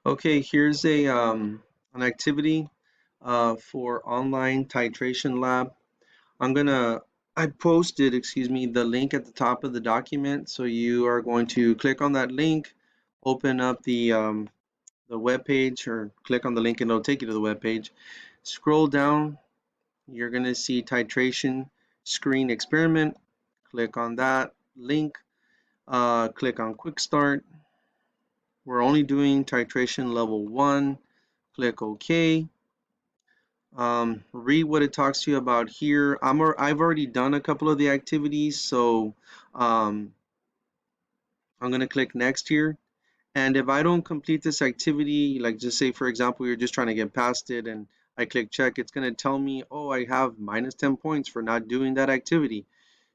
Okay, here's a an activity for online titration lab. I posted, excuse me, the link at the top of the document. So you are going to click on that link, open up the web page, or click on the link and it'll take you to the web page. Scroll down, you're going to see titration screen experiment. Click on that link, click on quick start. We're only doing titration level 1. Click OK. Read what it talks to you about here. I've already done a couple of the activities, so um, I'm going to click next here. And if I don't complete this activity, like just say, for example, you're just trying to get past it and I click check, it's going to tell me, oh, I have minus 10 points for not doing that activity.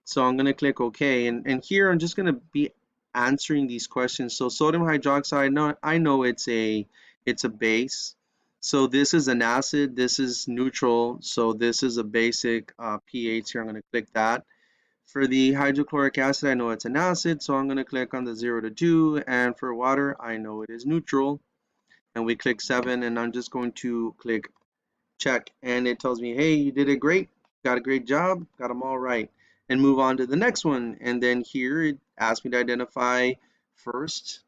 So I'm going to click OK. And here I'm just going to be answering these questions. So sodium hydroxide, no, I know it's a base. So this is an acid, this is neutral. So this is a basic pH here. I'm going to click that. For the hydrochloric acid, I know it's an acid, so I'm going to click on the 0 to 2. And for water, I know it is neutral. And we click 7, and I'm just going to click check. And it tells me, hey, you did it great. Got a great job. Got them all right. And move on to the next one. And then here it asks me to identify first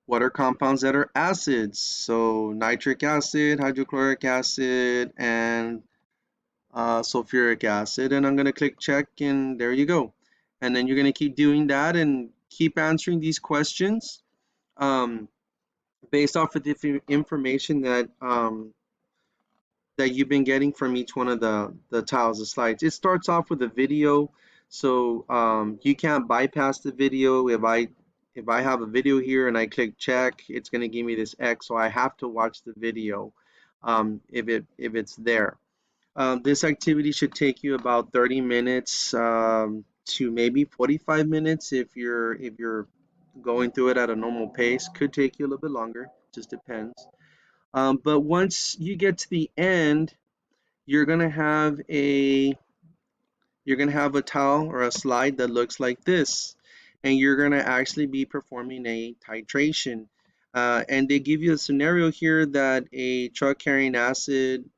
what are compounds that are acids. So nitric acid, hydrochloric acid, and sulfuric acid, and I'm going to click check, and there you go. And then you're going to keep doing that and keep answering these questions um, based off of the information that you've been getting from each one of the tiles, the slides. It starts off with a video, so you can't bypass the video. If I have a video here and I click check, it's going to give me this X, so I have to watch the video if it's there. This activity should take you about 30 minutes to maybe 45 minutes if you're going through it at a normal pace. Could take you a little bit longer, just depends. But once you get to the end, you're gonna have a you're gonna have a tile or a slide that looks like this, and you're gonna actually be performing a titration. And they give you a scenario here that a truck carrying acid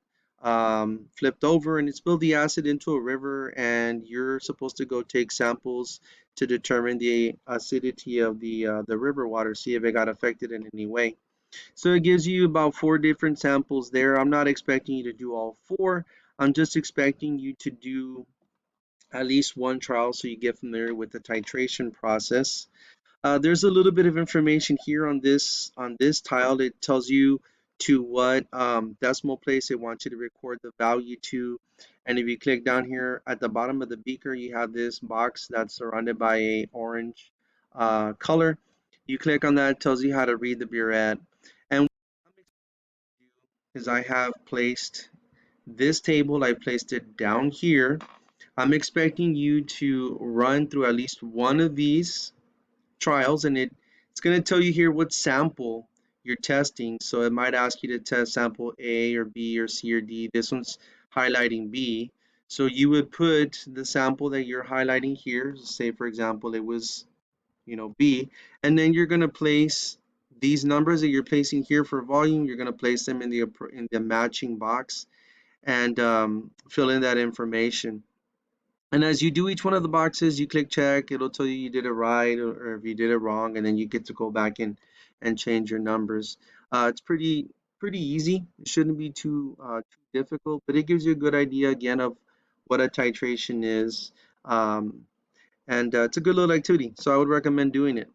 flipped over and it spilled the acid into a river, and you're supposed to go take samples to determine the acidity of the river water, see if it got affected in any way. So it gives you about 4 different samples there. I'm not expecting you to do all 4. I'm just expecting you to do at least one trial so you get familiar with the titration process. There's a little bit of information here on this tile. It tells you to what decimal place it wants you to record the value to. And if you click down here at the bottom of the beaker, you have this box that's surrounded by a orange color. You click on that, it tells you how to read the burette. And what I'm excited to do is I have placed this table, I placed it down here. I'm expecting you to run through at least one of these trials, and it's going to tell you here what sample you're testing. So it might ask you to test sample A or B or C or D. This one's highlighting B. So you would put the sample that you're highlighting here, say for example it was, B, and then you're going to place these numbers that you're placing here for volume, you're going to place them in the matching box and fill in that information. And as you do each one of the boxes, you click check, it'll tell you you did it right or if you did it wrong, and then you get to go back in and change your numbers. It's pretty easy. It shouldn't be too difficult, but it gives you a good idea again of what a titration is. And it's a good little activity, so I would recommend doing it.